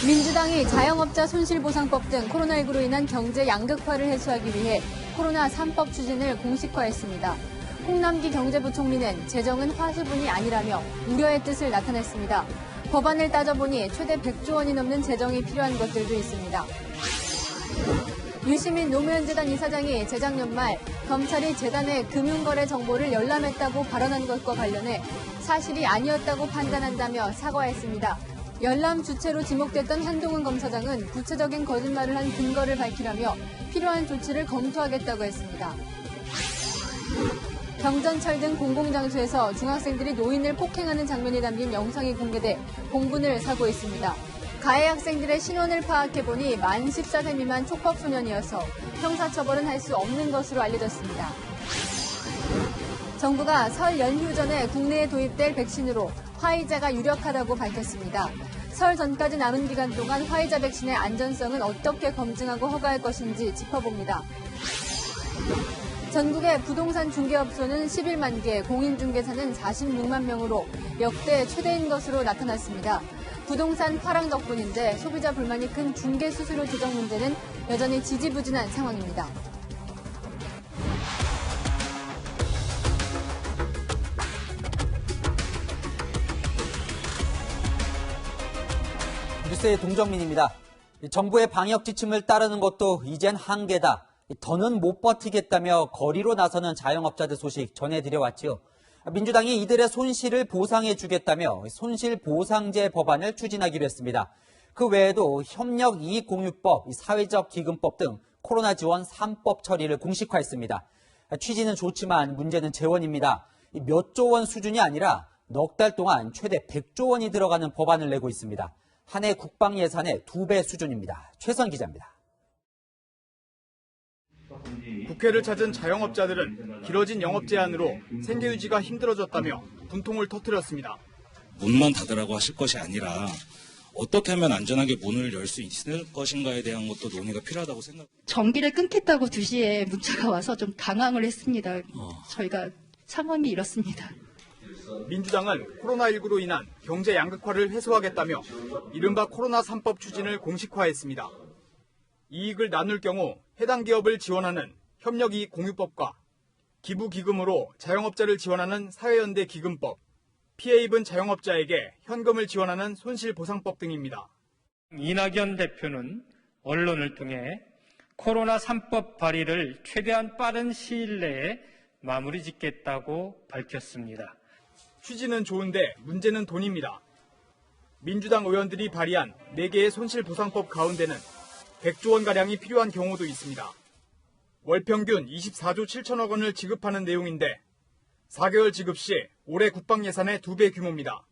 민주당이 자영업자 손실보상법 등 코로나19로 인한 경제 양극화를 해소하기 위해 코로나 3법 추진을 공식화했습니다. 홍남기 경제부총리는 재정은 화수분이 아니라며 우려의 뜻을 나타냈습니다. 법안을 따져보니 최대 100조 원이 넘는 재정이 필요한 것들도 있습니다. 유시민 노무현재단 이사장이 재작년 말 검찰이 재단의 금융거래 정보를 열람했다고 발언한 것과 관련해 사실이 아니었다고 판단한다며 사과했습니다. 열람 주체로 지목됐던 한동훈 검사장은 구체적인 거짓말을 한 근거를 밝히라며 필요한 조치를 검토하겠다고 했습니다. 경전철 등 공공장소에서 중학생들이 노인을 폭행하는 장면이 담긴 영상이 공개돼 공분을 사고 있습니다. 가해 학생들의 신원을 파악해보니 만 14세 미만 촉법소년이어서 형사처벌은 할 수 없는 것으로 알려졌습니다. 정부가 설 연휴 전에 국내에 도입될 백신으로 화이자가 유력하다고 밝혔습니다. 설 전까지 남은 기간 동안 화이자 백신의 안전성은 어떻게 검증하고 허가할 것인지 짚어봅니다. 전국의 부동산 중개업소는 11만 개, 공인중개사는 46만 명으로 역대 최대인 것으로 나타났습니다. 부동산 하락 덕분인데 소비자 불만이 큰 중개 수수료 조정 문제는 여전히 지지부진한 상황입니다. 뉴스의 동정민입니다. 정부의 방역 지침을 따르는 것도 이젠 한계다. 더는 못 버티겠다며 거리로 나서는 자영업자들 소식 전해드려왔지요. 민주당이 이들의 손실을 보상해주겠다며 손실보상제 법안을 추진하기로 했습니다. 그 외에도 협력이익공유법, 사회적 기금법 등 코로나 지원 3법 처리를 공식화했습니다. 취지는 좋지만 문제는 재원입니다. 몇 조 원 수준이 아니라 넉 달 동안 최대 100조 원이 들어가는 법안을 내고 있습니다. 한 해 국방 예산의 2배 수준입니다. 최선 기자입니다. 국회를 찾은 자영업자들은 길어진 영업 제한으로 생계 유지가 힘들어졌다며 분통을 터뜨렸습니다. 문만 닫으라고 하실 것이 아니라 어떻게 하면 안전하게 문을 열 수 있을 것인가에 대한 것도 논의가 필요하다고 생각합니다. 전기를 끊겠다고 2시에 문자가 와서 좀 당황을 했습니다. 저희가 상황이 이렇습니다. 민주당은 코로나19로 인한 경제 양극화를 해소하겠다며 이른바 코로나 3법 추진을 공식화했습니다. 이익을 나눌 경우 해당 기업을 지원하는 협력이익공유법과 기부기금으로 자영업자를 지원하는 사회연대 기금법, 피해 입은 자영업자에게 현금을 지원하는 손실보상법 등입니다. 이낙연 대표는 언론을 통해 코로나 3법 발의를 최대한 빠른 시일 내에 마무리 짓겠다고 밝혔습니다. 취지는 좋은데 문제는 돈입니다. 민주당 의원들이 발의한 4개의 손실보상법 가운데는 100조 원가량이 필요한 경우도 있습니다. 월 평균 24조 7천억 원을 지급하는 내용인데 4개월 지급 시 올해 국방 예산의 2배 규모입니다.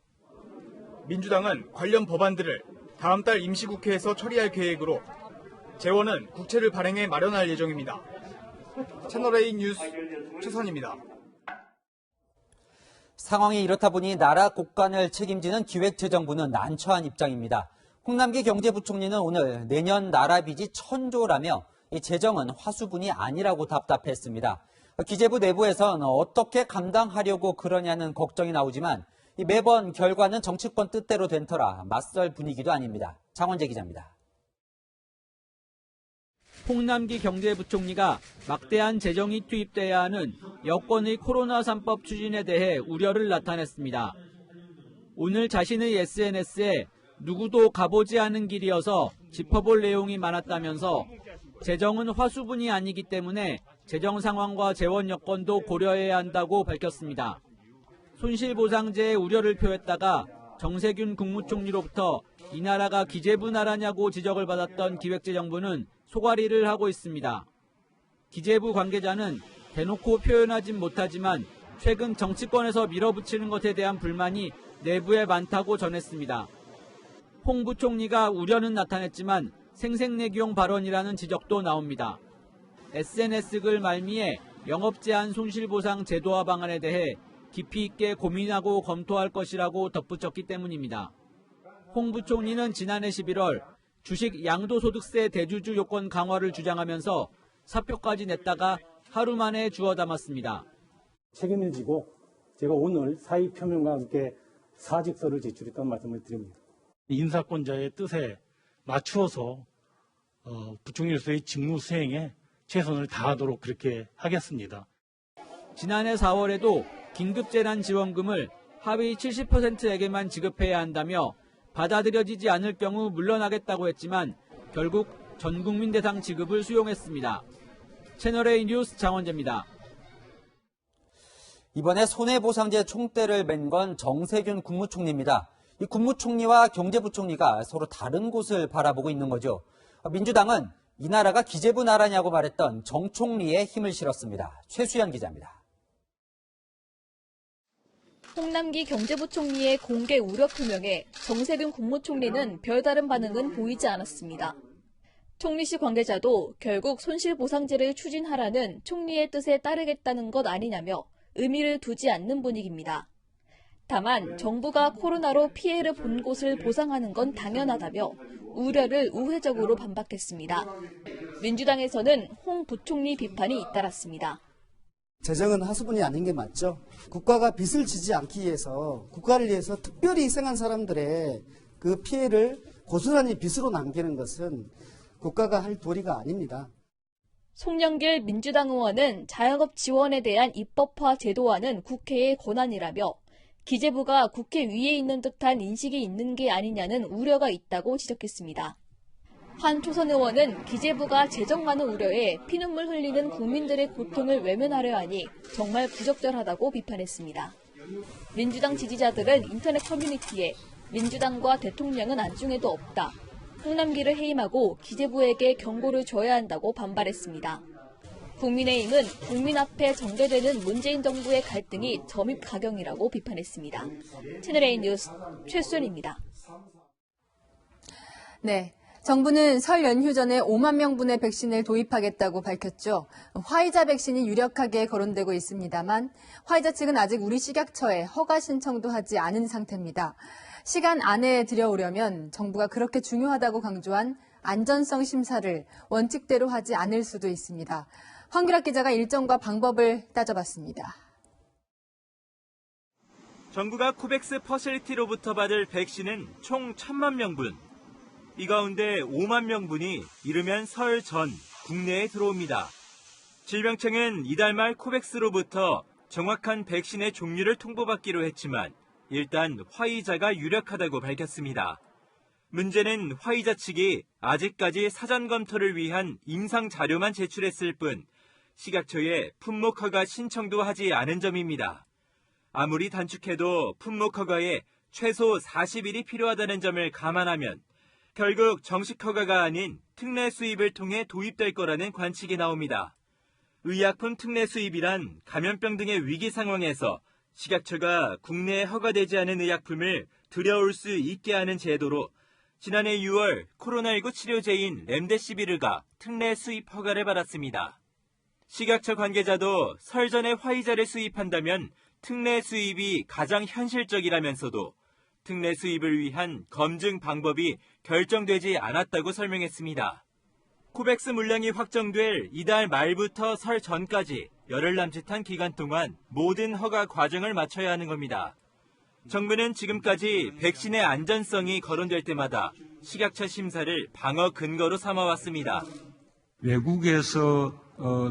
민주당은 관련 법안들을 다음 달 임시국회에서 처리할 계획으로 재원은 국채를 발행해 마련할 예정입니다. 채널A 뉴스 최선입니다. 상황이 이렇다 보니 나라 곳간을 책임지는 기획재정부는 난처한 입장입니다. 홍남기 경제부총리는 오늘 내년 나라 빚이 1,000조라며 이 재정은 화수분이 아니라고 답답했습니다. 기재부 내부에선 어떻게 감당하려고 그러냐는 걱정이 나오지만 매번 결과는 정치권 뜻대로 된 터라 맞설 분위기도 아닙니다. 장원재 기자입니다. 홍남기 경제부총리가 막대한 재정이 투입돼야 하는 여권의 코로나 3법 추진에 대해 우려를 나타냈습니다. 오늘 자신의 SNS에 누구도 가보지 않은 길이어서 짚어볼 내용이 많았다면서 재정은 화수분이 아니기 때문에 재정 상황과 재원 여건도 고려해야 한다고 밝혔습니다. 손실보상제에 우려를 표했다가 정세균 국무총리로부터 이 나라가 기재부 나라냐고 지적을 받았던 기획재정부는 소가리를 하고 있습니다. 기재부 관계자는 대놓고 표현하진 못하지만 최근 정치권에서 밀어붙이는 것에 대한 불만이 내부에 많다고 전했습니다. 홍 부총리가 우려는 나타냈지만 생색내기용 발언이라는 지적도 나옵니다. SNS 글 말미에 영업제한 손실보상 제도화 방안에 대해 깊이 있게 고민하고 검토할 것이라고 덧붙였기 때문입니다. 홍 부총리는 지난해 11월 주식 양도소득세 대주주 요건 강화를 주장하면서 사표까지 냈다가 하루 만에 주워 담았습니다. 책임을 지고 제가 오늘 사의 표명과 함께 사직서를 제출했다는 말씀을 드립니다. 인사권자의 뜻에 맞추어서 부총리로서의 직무 수행에 최선을 다하도록 그렇게 하겠습니다. 지난해 4월에도 긴급재난지원금을 하위 70%에게만 지급해야 한다며 받아들여지지 않을 경우 물러나겠다고 했지만 결국 전국민 대상 지급을 수용했습니다. 채널A 뉴스 장원재입니다. 이번에 손해보상제 총대를 맨 건 정세균 국무총리입니다. 이 국무총리와 경제부총리가 서로 다른 곳을 바라보고 있는 거죠. 민주당은 이 나라가 기재부 나라냐고 말했던 정 총리의 힘을 실었습니다. 최수연 기자입니다. 홍남기 경제부총리의 공개 우려 표명에 정세균 국무총리는 별다른 반응은 보이지 않았습니다. 총리실 관계자도 결국 손실보상제를 추진하라는 총리의 뜻에 따르겠다는 것 아니냐며 의미를 두지 않는 분위기입니다. 다만 정부가 코로나로 피해를 본 곳을 보상하는 건 당연하다며 우려를 우회적으로 반박했습니다. 민주당에서는 홍 부총리 비판이 잇따랐습니다. 재정은 하수분이 아닌 게 맞죠. 국가가 빚을 지지 않기 위해서 국가를 위해서 특별히 희생한 사람들의 그 피해를 고스란히 빚으로 남기는 것은 국가가 할 도리가 아닙니다. 송영길 민주당 의원은 자영업 지원에 대한 입법화 제도화는 국회의 권한이라며 기재부가 국회 위에 있는 듯한 인식이 있는 게 아니냐는 우려가 있다고 지적했습니다. 한 초선 의원은 기재부가 재정많은 우려에 피눈물 흘리는 국민들의 고통을 외면하려 하니 정말 부적절하다고 비판했습니다. 민주당 지지자들은 인터넷 커뮤니티에 민주당과 대통령은 안중에도 없다. 홍남기를 해임하고 기재부에게 경고를 줘야 한다고 반발했습니다. 국민의힘은 국민 앞에 전개되는 문재인 정부의 갈등이 점입가경이라고 비판했습니다. 채널A 뉴스 최수연입니다. 네. 정부는 설 연휴 전에 5만 명분의 백신을 도입하겠다고 밝혔죠. 화이자 백신이 유력하게 거론되고 있습니다만 화이자 측은 아직 우리 식약처에 허가 신청도 하지 않은 상태입니다. 시간 안에 들여오려면 정부가 그렇게 중요하다고 강조한 안전성 심사를 원칙대로 하지 않을 수도 있습니다. 황규락 기자가 일정과 방법을 따져봤습니다. 정부가 코백스 퍼실리티로부터 받을 백신은 총 1,000만 명분. 이 가운데 5만 명분이 이르면 설 전 국내에 들어옵니다. 질병청은 이달 말 코백스로부터 정확한 백신의 종류를 통보받기로 했지만 일단 화이자가 유력하다고 밝혔습니다. 문제는 화이자 측이 아직까지 사전 검토를 위한 임상 자료만 제출했을 뿐 식약처에 품목 허가 신청도 하지 않은 점입니다. 아무리 단축해도 품목 허가에 최소 40일이 필요하다는 점을 감안하면 결국 정식 허가가 아닌 특례 수입을 통해 도입될 거라는 관측이 나옵니다. 의약품 특례 수입이란 감염병 등의 위기 상황에서 식약처가 국내에 허가되지 않은 의약품을 들여올 수 있게 하는 제도로 지난해 6월 코로나19 치료제인 렘데시비르가 특례 수입 허가를 받았습니다. 식약처 관계자도 설 전에 화이자를 수입한다면 특례 수입이 가장 현실적이라면서도 특례 수입을 위한 검증 방법이 결정되지 않았다고 설명했습니다. 코백스 물량이 확정될 이달 말부터 설 전까지 열흘 남짓한 기간 동안 모든 허가 과정을 마쳐야 하는 겁니다. 정부는 지금까지 백신의 안전성이 거론될 때마다 식약처 심사를 방어 근거로 삼아왔습니다. 외국에서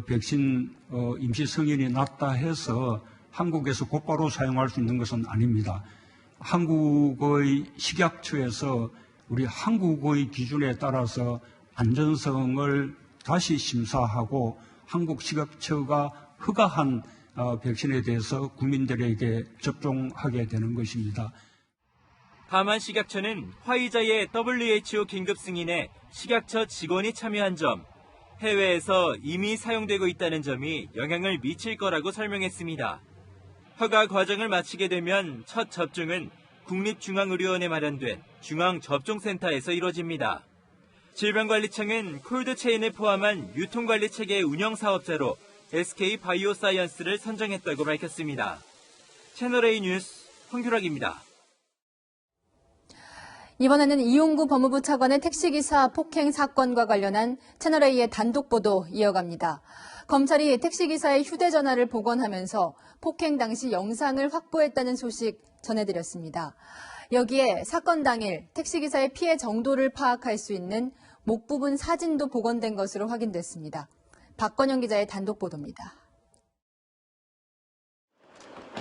백신 임시 승인이 났다 해서 한국에서 곧바로 사용할 수 있는 것은 아닙니다. 한국의 식약처에서 우리 한국의 기준에 따라서 안전성을 다시 심사하고 한국 식약처가 허가한 백신에 대해서 국민들에게 접종하게 되는 것입니다. 다만 식약처는 화이자의 WHO 긴급 승인에 식약처 직원이 참여한 점, 해외에서 이미 사용되고 있다는 점이 영향을 미칠 거라고 설명했습니다. 허가 과정을 마치게 되면 첫 접종은 국립중앙의료원에 마련된 중앙접종센터에서 이루어집니다. 질병관리청은 콜드체인을 포함한 유통관리체계 운영사업자로 SK바이오사이언스를 선정했다고 밝혔습니다. 채널A 뉴스 황규락입니다. 이번에는 이용구 법무부 차관의 택시기사 폭행 사건과 관련한 채널A의 단독 보도 이어갑니다. 검찰이 택시기사의 휴대전화를 복원하면서 폭행 당시 영상을 확보했다는 소식 전해드렸습니다. 여기에 사건 당일 택시기사의 피해 정도를 파악할 수 있는 목 부분 사진도 복원된 것으로 확인됐습니다. 박건영 기자의 단독 보도입니다.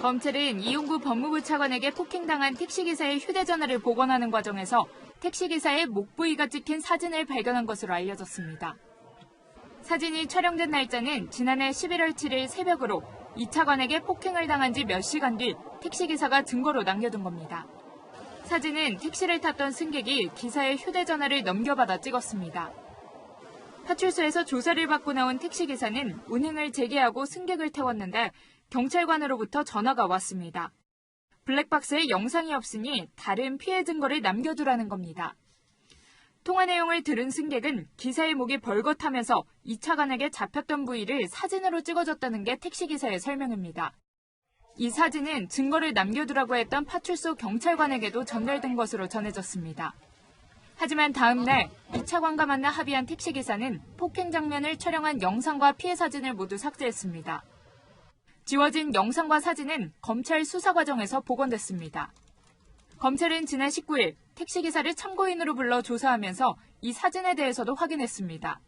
검찰은 이용구 법무부 차관에게 폭행당한 택시기사의 휴대전화를 복원하는 과정에서 택시기사의 목 부위가 찍힌 사진을 발견한 것으로 알려졌습니다. 사진이 촬영된 날짜는 지난해 11월 7일 새벽으로 이 차관에게 폭행을 당한 지 몇 시간 뒤 택시기사가 증거로 남겨둔 겁니다. 사진은 택시를 탔던 승객이 기사의 휴대전화를 넘겨받아 찍었습니다. 파출소에서 조사를 받고 나온 택시기사는 운행을 재개하고 승객을 태웠는데 경찰관으로부터 전화가 왔습니다. 블랙박스에 영상이 없으니 다른 피해 증거를 남겨두라는 겁니다. 통화 내용을 들은 승객은 기사의 목이 벌겋다면서 이 차관에게 잡혔던 부위를 사진으로 찍어줬다는 게 택시기사의 설명입니다. 이 사진은 증거를 남겨두라고 했던 파출소 경찰관에게도 전달된 것으로 전해졌습니다. 하지만 다음 날 이 차관과 만나 합의한 택시기사는 폭행 장면을 촬영한 영상과 피해 사진을 모두 삭제했습니다. 지워진 영상과 사진은 검찰 수사 과정에서 복원됐습니다. 검찰은 지난 19일 택시기사를 참고인으로 불러 조사하면서 이 사진에 대해서도 확인했습니다.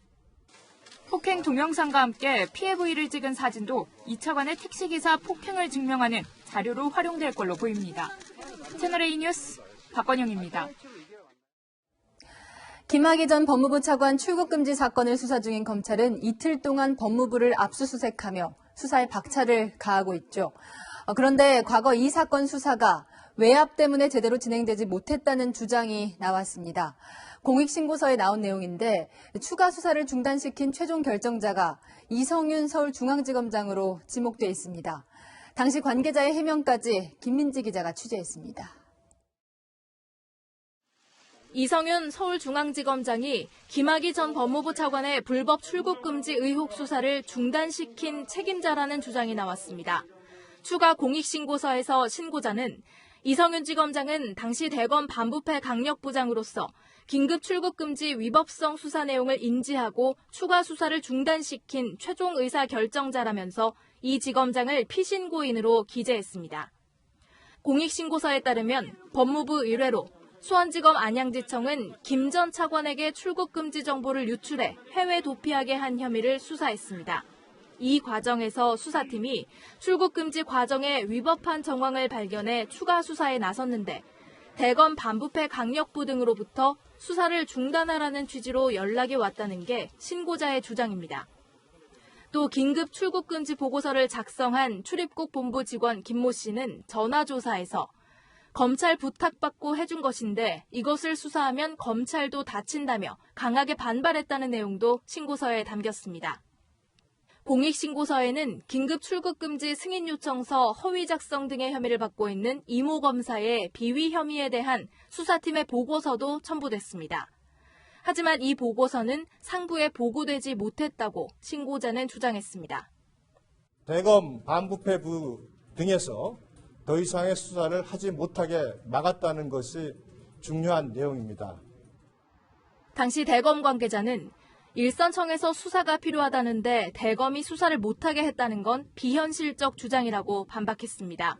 폭행 동영상과 함께 피해 부위를 찍은 사진도 이 차관의 택시기사 폭행을 증명하는 자료로 활용될 걸로 보입니다. 채널A 뉴스 박건영입니다. 김학의 전 법무부 차관 출국금지 사건을 수사 중인 검찰은 이틀 동안 법무부를 압수수색하며 수사에 박차를 가하고 있죠. 그런데 과거 이 사건 수사가 외압 때문에 제대로 진행되지 못했다는 주장이 나왔습니다. 공익신고서에 나온 내용인데 추가 수사를 중단시킨 최종 결정자가 이성윤 서울중앙지검장으로 지목돼 있습니다. 당시 관계자의 해명까지 김민지 기자가 취재했습니다. 이성윤 서울중앙지검장이 김학의 전 법무부 차관의 불법 출국금지 의혹 수사를 중단시킨 책임자라는 주장이 나왔습니다. 추가 공익신고서에서 신고자는 이성윤 지검장은 당시 대검 반부패 강력부장으로서 긴급 출국금지 위법성 수사 내용을 인지하고 추가 수사를 중단시킨 최종 의사 결정자라면서 이 지검장을 피신고인으로 기재했습니다. 공익신고서에 따르면 법무부 의뢰로 수원지검 안양지청은 김 전 차관에게 출국금지 정보를 유출해 해외 도피하게 한 혐의를 수사했습니다. 이 과정에서 수사팀이 출국금지 과정에 위법한 정황을 발견해 추가 수사에 나섰는데 대검 반부패 강력부 등으로부터 수사를 중단하라는 취지로 연락이 왔다는 게 신고자의 주장입니다. 또 긴급 출국금지 보고서를 작성한 출입국 본부 직원 김모 씨는 전화조사에서 검찰 부탁받고 해준 것인데 이것을 수사하면 검찰도 다친다며 강하게 반발했다는 내용도 신고서에 담겼습니다. 공익신고서에는 긴급 출국금지 승인요청서 허위 작성 등의 혐의를 받고 있는 이모 검사의 비위 혐의에 대한 수사팀의 보고서도 첨부됐습니다. 하지만 이 보고서는 상부에 보고되지 못했다고 신고자는 주장했습니다. 대검 반부패부 등에서 더 이상의 수사를 하지 못하게 막았다는 것이 중요한 내용입니다. 당시 대검 관계자는 일선청에서 수사가 필요하다는데 대검이 수사를 못하게 했다는 건 비현실적 주장이라고 반박했습니다.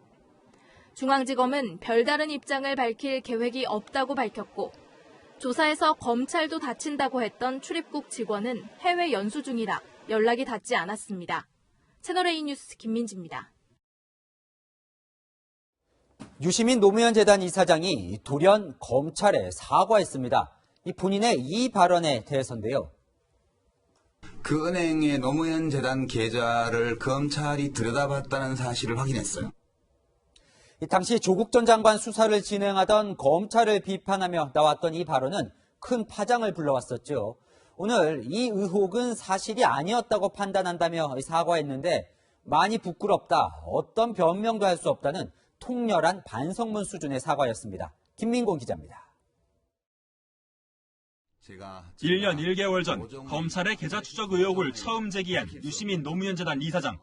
중앙지검은 별다른 입장을 밝힐 계획이 없다고 밝혔고 조사에서 검찰도 다친다고 했던 출입국 직원은 해외 연수 중이라 연락이 닿지 않았습니다. 채널A 뉴스 김민지입니다. 유시민 노무현 재단 이사장이 돌연 검찰에 사과했습니다. 본인의 이 발언에 대해서인데요. 그 은행의 노무현 재단 계좌를 검찰이 들여다봤다는 사실을 확인했어요. 당시 조국 전 장관 수사를 진행하던 검찰을 비판하며 나왔던 이 발언은 큰 파장을 불러왔었죠. 오늘 이 의혹은 사실이 아니었다고 판단한다며 사과했는데 많이 부끄럽다, 어떤 변명도 할 수 없다는 통렬한 반성문 수준의 사과였습니다. 김민곤 기자입니다. 1년 1개월 전 검찰의 계좌 추적 의혹을 처음 제기한 유시민 노무현 재단 이사장.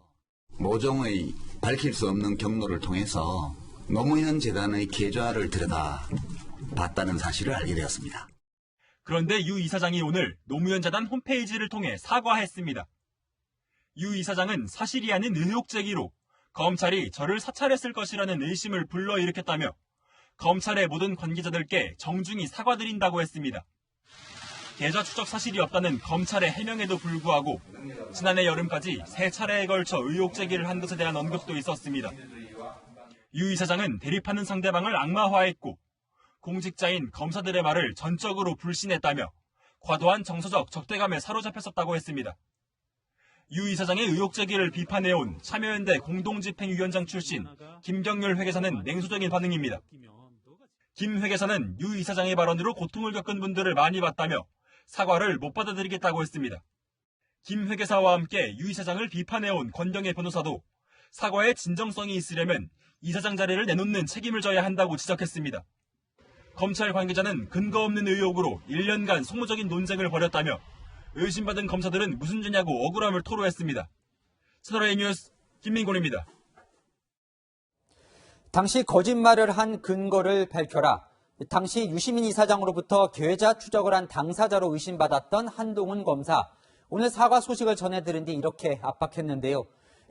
모종의 밝힐 수 없는 경로를 통해서 노무현 재단의 계좌를 들여다봤다는 사실을 알게 되었습니다. 그런데 유 이사장이 오늘 노무현 재단 홈페이지를 통해 사과했습니다. 유 이사장은 사실이 아닌 의혹 제기로 검찰이 저를 사찰했을 것이라는 의심을 불러일으켰다며 검찰의 모든 관계자들께 정중히 사과드린다고 했습니다. 계좌 추적 사실이 없다는 검찰의 해명에도 불구하고 지난해 여름까지 3차례에 걸쳐 의혹 제기를 한 것에 대한 언급도 있었습니다. 유 이사장은 대립하는 상대방을 악마화했고 공직자인 검사들의 말을 전적으로 불신했다며 과도한 정서적 적대감에 사로잡혔었다고 했습니다. 유 이사장의 의혹 제기를 비판해온 참여연대 공동집행위원장 출신 김경률 회계사는 냉소적인 반응입니다. 김 회계사는 유 이사장의 발언으로 고통을 겪은 분들을 많이 봤다며 사과를 못 받아들이겠다고 했습니다. 김 회계사와 함께 유 이사장을 비판해온 권경의 변호사도 사과에 진정성이 있으려면 이사장 자리를 내놓는 책임을 져야 한다고 지적했습니다. 검찰 관계자는 근거 없는 의혹으로 1년간 소모적인 논쟁을 벌였다며 의심받은 검사들은 무슨 죄냐고 억울함을 토로했습니다. 채널A 뉴스 김민곤입니다. 당시 거짓말을 한 근거를 밝혀라. 당시 유시민 이사장으로부터 계좌 추적을 한 당사자로 의심받았던 한동훈 검사. 오늘 사과 소식을 전해 들은 뒤 이렇게 압박했는데요.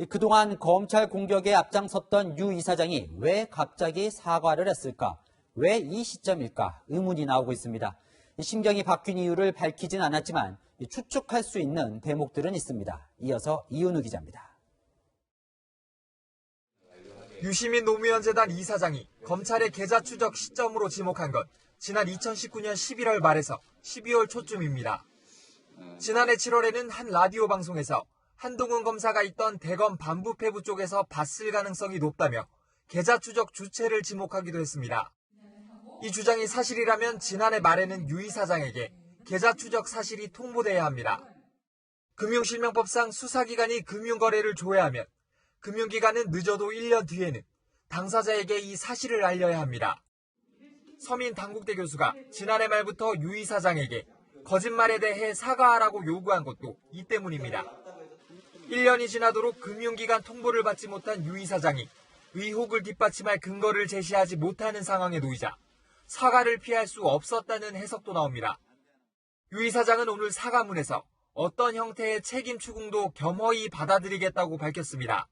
그동안 검찰 공격에 앞장섰던 유 이사장이 왜 갑자기 사과를 했을까? 왜 이 시점일까? 의문이 나오고 있습니다. 심경이 바뀐 이유를 밝히진 않았지만 추측할 수 있는 대목들은 있습니다. 이어서 이은우 기자입니다. 유시민 노무현 재단 이사장이 검찰의 계좌 추적 시점으로 지목한 건 지난 2019년 11월 말에서 12월 초쯤입니다. 지난해 7월에는 한 라디오 방송에서 한동훈 검사가 있던 대검 반부패부 쪽에서 봤을 가능성이 높다며 계좌 추적 주체를 지목하기도 했습니다. 이 주장이 사실이라면 지난해 말에는 유 이사장에게 계좌 추적 사실이 통보돼야 합니다. 금융실명법상 수사기관이 금융거래를 조회하면 금융기관은 늦어도 1년 뒤에는 당사자에게 이 사실을 알려야 합니다. 서민 당국대 교수가 지난해 말부터 유 이사장에게 거짓말에 대해 사과하라고 요구한 것도 이 때문입니다. 1년이 지나도록 금융기관 통보를 받지 못한 유 이사장이 의혹을 뒷받침할 근거를 제시하지 못하는 상황에 놓이자 사과를 피할 수 없었다는 해석도 나옵니다. 유 이사장은 오늘 사과문에서 어떤 형태의 책임 추궁도 겸허히 받아들이겠다고 밝혔습니다.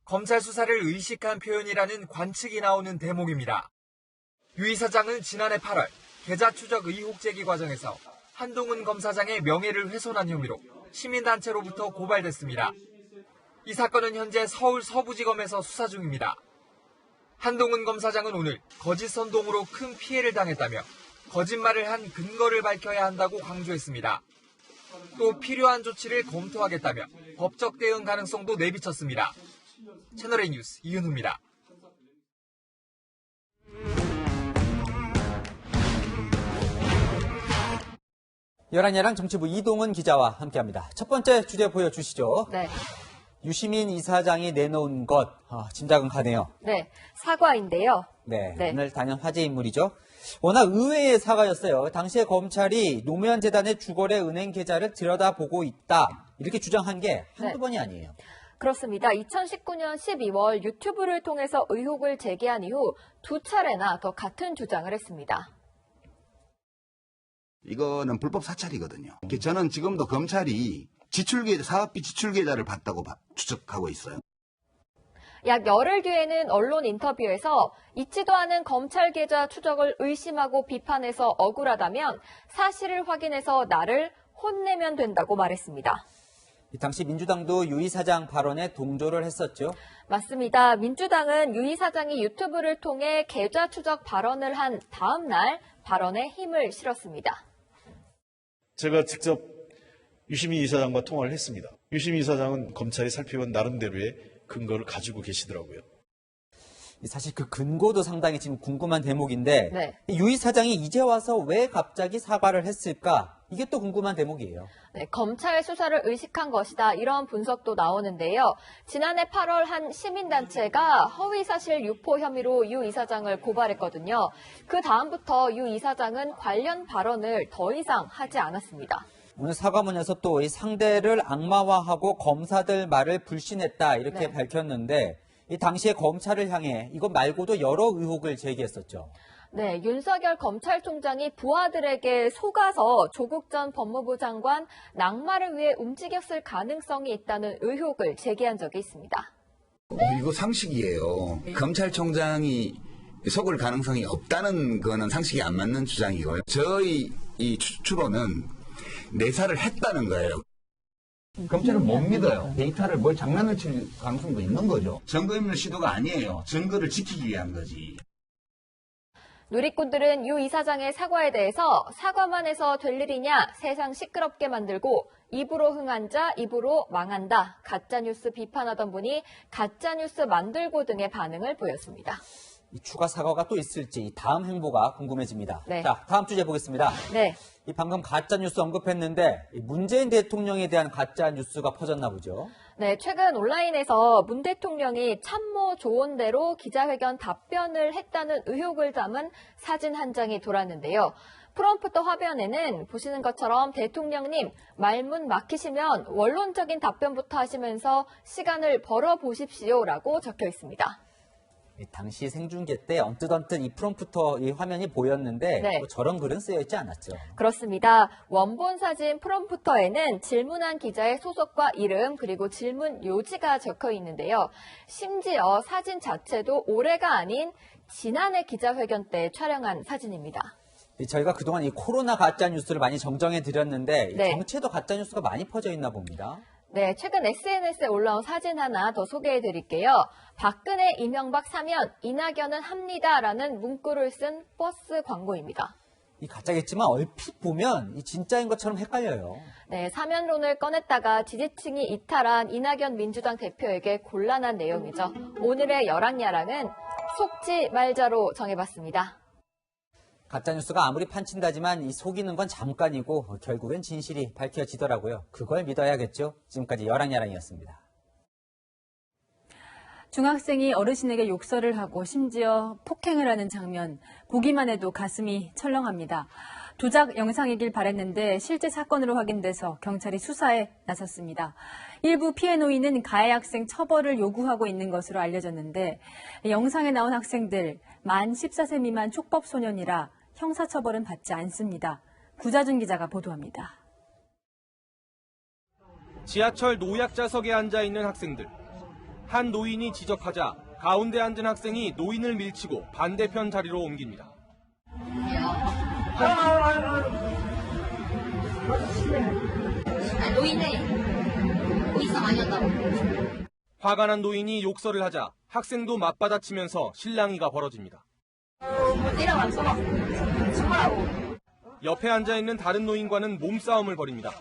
검찰 수사를 의식한 표현이라는 관측이 나오는 대목입니다. 유 이사장은 지난해 8월 계좌 추적 의혹 제기 과정에서 한동훈 검사장의 명예를 훼손한 혐의로 시민단체로부터 고발됐습니다. 이 사건은 현재 서울 서부지검에서 수사 중입니다. 한동훈 검사장은 오늘 거짓 선동으로 큰 피해를 당했다며 거짓말을 한 근거를 밝혀야 한다고 강조했습니다. 또 필요한 조치를 검토하겠다며 법적 대응 가능성도 내비쳤습니다. 채널A 뉴스 이은우입니다. 열한야랑 정치부 이동은 기자와 함께합니다. 첫 번째 주제 보여주시죠. 네. 유시민 이사장이 내놓은 것, 짐작은 가네요. 네, 사과인데요. 네, 오늘 단연 화제 인물이죠. 워낙 의외의 사과였어요. 당시에 검찰이 노무현 재단의 주거래 은행 계좌를 들여다보고 있다. 이렇게 주장한 게 한두 번이 아니에요. 그렇습니다. 2019년 12월 유튜브를 통해서 의혹을 제기한 이후 2차례나 더 같은 주장을 했습니다. 이거는 불법 사찰이거든요. 저는 지금도 검찰이 사업비 지출계좌를 봤다고 추측하고 있어요. 약 열흘 뒤에는 언론 인터뷰에서 있지도 않은 검찰 계좌 추적을 의심하고 비판해서 억울하다면 사실을 확인해서 나를 혼내면 된다고 말했습니다. 당시 민주당도 유 이사장 발언에 동조를 했었죠? 맞습니다. 민주당은 유 이사장이 유튜브를 통해 계좌 추적 발언을 한 다음 날 발언에 힘을 실었습니다. 제가 직접 유시민 이사장과 통화를 했습니다. 유시민 이사장은 검찰이 살펴본 나름대로의 근거를 가지고 계시더라고요. 사실 그 근거도 상당히 지금 궁금한 대목인데 네. 유 이사장이 이제 와서 왜 갑자기 사과를 했을까? 이게 또 궁금한 대목이에요. 네, 검찰 수사를 의식한 것이다. 이런 분석도 나오는데요. 지난해 8월 한 시민단체가 허위사실 유포 혐의로 유 이사장을 고발했거든요. 그 다음부터 유 이사장은 관련 발언을 더 이상 하지 않았습니다. 오늘 사과문에서 또 이 상대를 악마화하고 검사들 말을 불신했다 이렇게 밝혔는데 이 당시에 검찰을 향해 이것 말고도 여러 의혹을 제기했었죠. 네, 윤석열 검찰총장이 부하들에게 속아서 조국 전 법무부 장관 낙마를 위해 움직였을 가능성이 있다는 의혹을 제기한 적이 있습니다. 이거 상식이에요. 검찰총장이 속을 가능성이 없다는 거는 상식이 안 맞는 주장이고요. 저희 이 추론은 내사를 했다는 거예요. 검찰은 못 믿어요. 데이터를 뭘 장난을 칠 가능성도 있는 거죠. 증거인멸 시도가 아니에요. 증거를 지키기 위한 거지. 누리꾼들은 유 이사장의 사과에 대해서 사과만 해서 될 일이냐, 세상 시끄럽게 만들고 입으로 흥한 자 입으로 망한다, 가짜뉴스 비판하던 분이 가짜뉴스 만들고 등의 반응을 보였습니다. 이 추가 사과가 또 있을지 이 다음 행보가 궁금해집니다. 네. 자, 다음 주제 보겠습니다. 네. 이 방금 가짜뉴스 언급했는데 이 문재인 대통령에 대한 가짜뉴스가 퍼졌나 보죠. 네, 최근 온라인에서 문 대통령이 참모 조언대로 기자회견 답변을 했다는 의혹을 담은 사진 한 장이 돌았는데요. 프롬프터 화면에는 보시는 것처럼 대통령님 말문 막히시면 원론적인 답변부터 하시면서 시간을 벌어보십시오라고 적혀 있습니다. 당시 생중계 때 언뜻 이 프롬프터 이 화면이 보였는데 네. 뭐 저런 글은 쓰여 있지 않았죠. 그렇습니다. 원본 사진 프롬프터에는 질문한 기자의 소속과 이름 그리고 질문 요지가 적혀 있는데요. 심지어 사진 자체도 올해가 아닌 지난해 기자회견 때 촬영한 사진입니다. 저희가 그동안 이 코로나 가짜뉴스를 많이 정정해 드렸는데 네. 정치에도 가짜뉴스가 많이 퍼져 있나 봅니다. 네, 최근 SNS에 올라온 사진 하나 더 소개해 드릴게요. 박근혜, 이명박 사면 이낙연은 합니다라는 문구를 쓴 버스 광고입니다. 이 가짜겠지만 얼핏 보면 이 진짜인 것처럼 헷갈려요. 네, 사면론을 꺼냈다가 지지층이 이탈한 이낙연 민주당 대표에게 곤란한 내용이죠. 오늘의 열왕야랑은 속지 말자로 정해봤습니다. 가짜뉴스가 아무리 판친다지만 이 속이는 건 잠깐이고 결국엔 진실이 밝혀지더라고요. 그걸 믿어야겠죠. 지금까지 열왕야랑이었습니다. 중학생이 어르신에게 욕설을 하고 심지어 폭행을 하는 장면, 보기만 해도 가슴이 철렁합니다. 조작 영상이길 바랬는데 실제 사건으로 확인돼서 경찰이 수사에 나섰습니다. 일부 피해 노인은 가해 학생 처벌을 요구하고 있는 것으로 알려졌는데 영상에 나온 학생들 만 14세 미만 촉법 소년이라 형사처벌은 받지 않습니다. 구자준 기자가 보도합니다. 지하철 노약자석에 앉아있는 학생들. 한 노인이 지적하자 가운데 앉은 학생이 노인을 밀치고 반대편 자리로 옮깁니다. 화가 난 노인이 욕설을 하자 학생도 맞받아치면서 실랑이가 벌어집니다. 옆에 앉아있는 다른 노인과는 몸싸움을 벌입니다.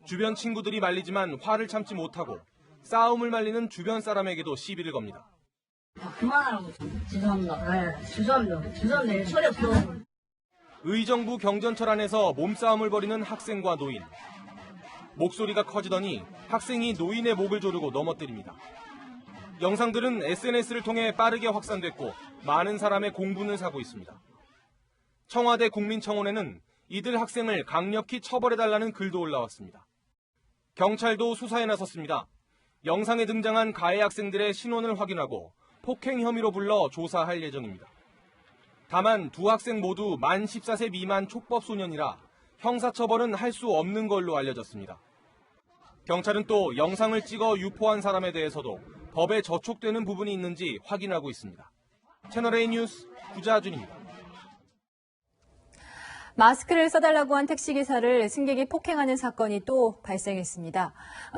주변 친구들이 말리지만 화를 참지 못하고 싸움을 말리는 주변 사람에게도 시비를 겁니다. 그만하라고. 죄송합니다. 죄송합니다. 소리 없어. 의정부 경전철 안에서 몸싸움을 벌이는 학생과 노인. 목소리가 커지더니 학생이 노인의 목을 조르고 넘어뜨립니다. 영상들은 SNS를 통해 빠르게 확산됐고 많은 사람의 공분을 사고 있습니다. 청와대 국민청원에는 이들 학생을 강력히 처벌해달라는 글도 올라왔습니다. 경찰도 수사에 나섰습니다. 영상에 등장한 가해 학생들의 신원을 확인하고 폭행 혐의로 불러 조사할 예정입니다. 다만 두 학생 모두 만 14세 미만 촉법 소년이라 형사처벌은 할 수 없는 걸로 알려졌습니다. 경찰은 또 영상을 찍어 유포한 사람에 대해서도 법에 저촉되는 부분이 있는지 확인하고 있습니다. 채널A 뉴스 구자준입니다. 마스크를 써달라고 한 택시기사를 승객이 폭행하는 사건이 또 발생했습니다.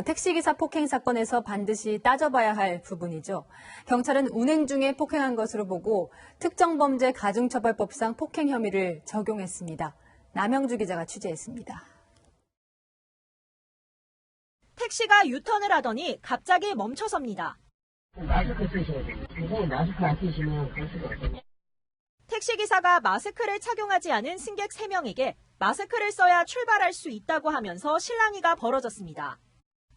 택시기사 폭행 사건에서 반드시 따져봐야 할 부분이죠. 경찰은 운행 중에 폭행한 것으로 보고 특정범죄 가중처벌법상 폭행 혐의를 적용했습니다. 남영주 기자가 취재했습니다. 택시가 유턴을 하더니 갑자기 멈춰섭니다. 마스크 쓰셔야 돼요. 굉장히 마스크 안 쓰시면 그럴 수가 없거든요. 택시기사가 마스크를 착용하지 않은 승객 3명에게 마스크를 써야 출발할 수 있다고 하면서 실랑이가 벌어졌습니다.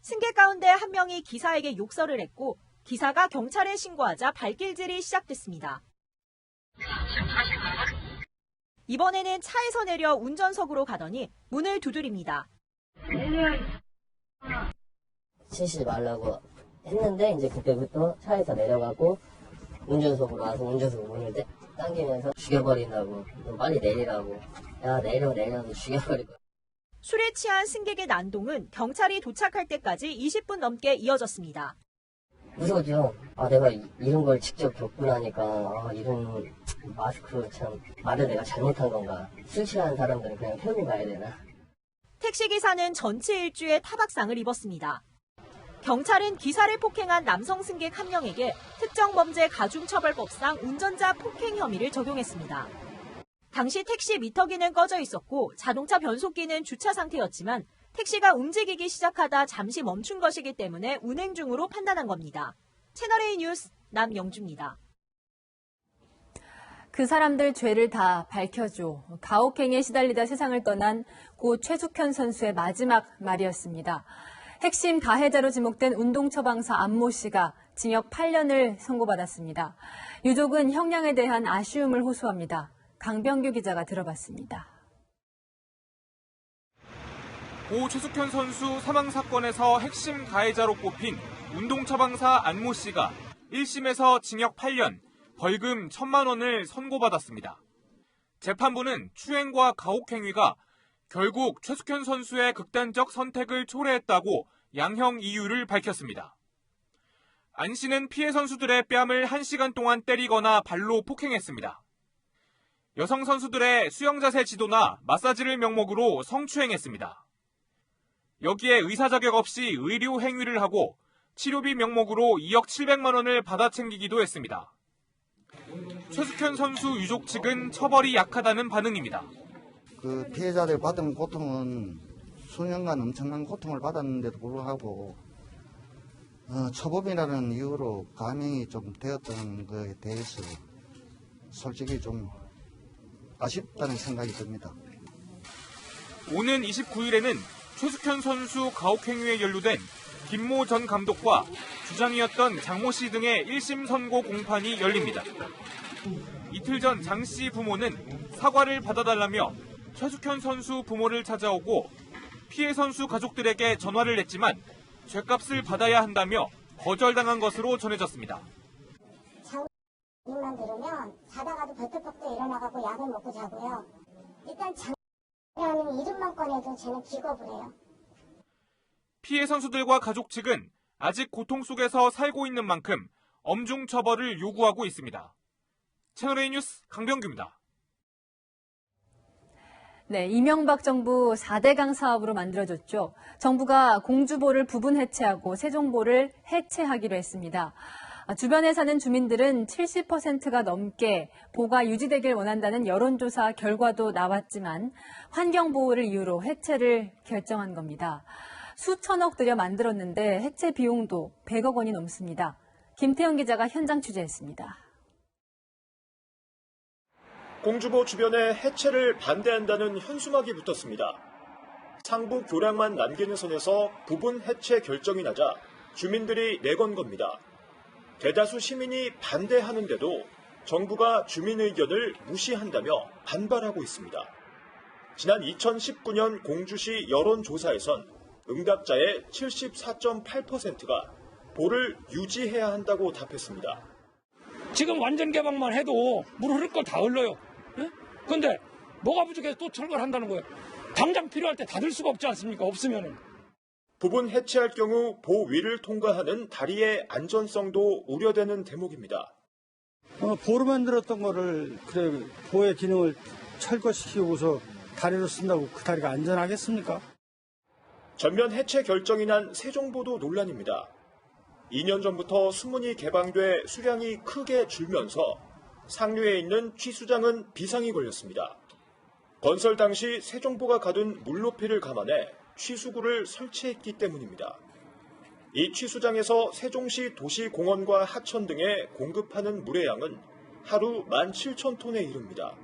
승객 가운데 한 명이 기사에게 욕설을 했고 기사가 경찰에 신고하자 발길질이 시작됐습니다. 이번에는 차에서 내려 운전석으로 가더니 문을 두드립니다. 치시지 말라고 했는데 이제 그때부터 차에서 내려가고 운전석으로 와서 운전석 문을 당기면서 죽여버린다고, 빨리 내리라고, 야 내려서 죽여버릴 거야. 술에 취한 승객의 난동은 경찰이 도착할 때까지 20분 넘게 이어졌습니다. 무서워죠. 내가 이런 걸 직접 겪고 나니까 이런 마스크 참 말을 내가 잘못한 건가. 술 취한 사람들은 그냥 편히 봐야 되나. 택시기사는 전치 일주의 타박상을 입었습니다. 경찰은 기사를 폭행한 남성 승객 1명에게 특정범죄 가중처벌법상 운전자 폭행 혐의를 적용했습니다. 당시 택시 미터기는 꺼져 있었고 자동차 변속기는 주차 상태였지만 택시가 움직이기 시작하다 잠시 멈춘 것이기 때문에 운행 중으로 판단한 겁니다. 채널A 뉴스 남영주입니다. 그 사람들 죄를 다 밝혀줘. 가혹행위에 시달리다 세상을 떠난 고 최숙현 선수의 마지막 말이었습니다. 핵심 가해자로 지목된 운동처방사 안모 씨가 징역 8년을 선고받았습니다. 유족은 형량에 대한 아쉬움을 호소합니다. 강병규 기자가 들어봤습니다. 고 최숙현 선수 사망 사건에서 핵심 가해자로 꼽힌 운동처방사 안모 씨가 1심에서 징역 8년, 벌금 1,000만 원을 선고받았습니다. 재판부는 추행과 가혹행위가 결국 최숙현 선수의 극단적 선택을 초래했다고 양형 이유를 밝혔습니다. 안 씨는 피해 선수들의 뺨을 1시간 동안 때리거나 발로 폭행했습니다. 여성 선수들의 수영 자세 지도나 마사지를 명목으로 성추행했습니다. 여기에 의사 자격 없이 의료 행위를 하고 치료비 명목으로 2억 700만 원을 받아 챙기기도 했습니다. 최숙현 선수 유족 측은 처벌이 약하다는 반응입니다. 그 피해자들 받은 고통은 수년간 엄청난 고통을 받았는데도 불구하고 처법이라는 이유로 감형이 좀 되었던 것에 대해서 솔직히 좀 아쉽다는 생각이 듭니다. 오는 29일에는 최숙현 선수 가혹행위에 연루된 김모 전 감독과 주장이었던 장모 씨 등의 1심 선고 공판이 열립니다. 이틀 전 장 씨 부모는 사과를 받아달라며 최숙현 선수 부모를 찾아오고 피해 선수 가족들에게 전화를 했지만 죗값을 받아야 한다며 거절당한 것으로 전해졌습니다. 장님만 들으면 자다가도 벌떡벌떡 일어나가고 약을 먹고 자고요. 일단 장님이라는 이름만 꺼내도 쟤는 기겁을 해요. 피해 선수들과 가족 측은 아직 고통 속에서 살고 있는 만큼 엄중 처벌을 요구하고 있습니다. 채널A 뉴스 강병규입니다. 네, 이명박 정부 4대강 사업으로 만들어졌죠. 정부가 공주보를 부분 해체하고 세종보를 해체하기로 했습니다. 주변에 사는 주민들은 70%가 넘게 보가 유지되길 원한다는 여론조사 결과도 나왔지만 환경보호를 이유로 해체를 결정한 겁니다. 수천억 들여 만들었는데 해체 비용도 100억 원이 넘습니다. 김태형 기자가 현장 취재했습니다. 공주보 주변에 해체를 반대한다는 현수막이 붙었습니다. 상부 교량만 남기는 선에서 부분 해체 결정이 나자 주민들이 내건 겁니다. 대다수 시민이 반대하는데도 정부가 주민 의견을 무시한다며 반발하고 있습니다. 지난 2019년 공주시 여론조사에선 응답자의 74.8%가 보를 유지해야 한다고 답했습니다. 지금 완전 개방만 해도 물 흐를 걸 다 흘러요. 그런데 뭐가 부족해서 또 철거를 한다는 거예요. 당장 필요할 때 닫을 수가 없지 않습니까? 없으면은. 부분 해체할 경우 보 위를 통과하는 다리의 안전성도 우려되는 대목입니다. 보로 만들었던 거를 그래 보의 기능을 철거시키고서 다리로 쓴다고 그 다리가 안전하겠습니까? 전면 해체 결정이 난 세종보도 논란입니다. 2년 전부터 수문이 개방돼 수량이 크게 줄면서 상류에 있는 취수장은 비상이 걸렸습니다. 건설 당시 세종보가 가둔 물높이를 감안해 취수구를 설치했기 때문입니다. 이 취수장에서 세종시 도시공원과 하천 등에 공급하는 물의 양은 하루 17,000톤에 이릅니다.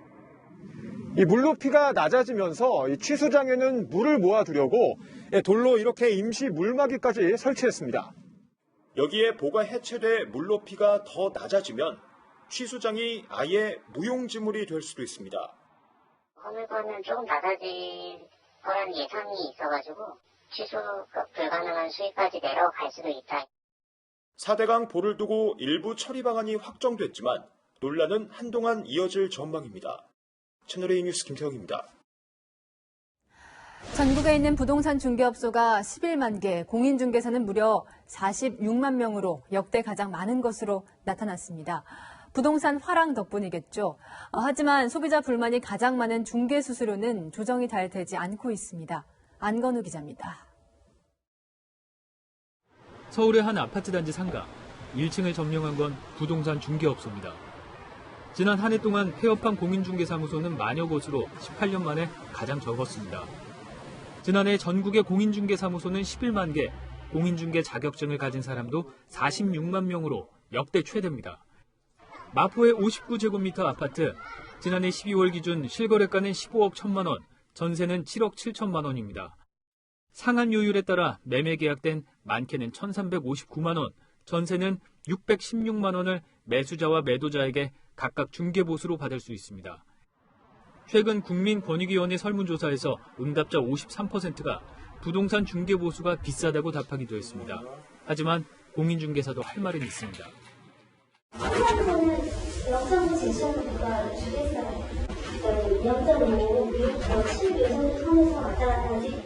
이 물높이가 낮아지면서 이 취수장에는 물을 모아두려고 돌로 이렇게 임시 물막이까지 설치했습니다. 여기에 보가 해체돼 물높이가 더 낮아지면 취수장이 아예 무용지물이 될 수도 있습니다. 건물권은 조금 낮아질 거란 예상이 있어가지고 취수 불가능한 수위까지 내려갈 수도 있다. 4대강 보를 두고 일부 처리 방안이 확정됐지만 논란은 한동안 이어질 전망입니다. 채널A 뉴스 김태형입니다. 전국에 있는 부동산 중개업소가 11만 개, 공인중개사는 무려 46만 명으로 역대 가장 많은 것으로 나타났습니다. 부동산 화랑 덕분이겠죠. 하지만 소비자 불만이 가장 많은 중개 수수료는 조정이 잘 되지 않고 있습니다. 안건우 기자입니다. 서울의 한 아파트 단지 상가, 1층을 점령한 건 부동산 중개업소입니다. 지난 한 해 동안 폐업한 공인중개사무소는 만여 곳으로 18년 만에 가장 적었습니다. 지난해 전국의 공인중개사무소는 11만 개, 공인중개 자격증을 가진 사람도 46만 명으로 역대 최대입니다. 마포의 59제곱미터 아파트, 지난해 12월 기준 실거래가는 15억 1천만 원, 전세는 7억 7천만 원입니다. 상한요율에 따라 매매 계약된 많게는 1,359만 원, 전세는 616만 원을 매수자와 매도자에게 각각 중개보수로 받을 수 있습니다. 최근 국민권익위원회 설문조사에서 응답자 53%가 부동산 중개보수가 비싸다고 답하기도 했습니다. 하지만 공인중개사도 할 말은 있습니다. 영상을 제시하니까 주겠어요. 영상으로 미국 여성을 통해서 왔다 갔다 하지.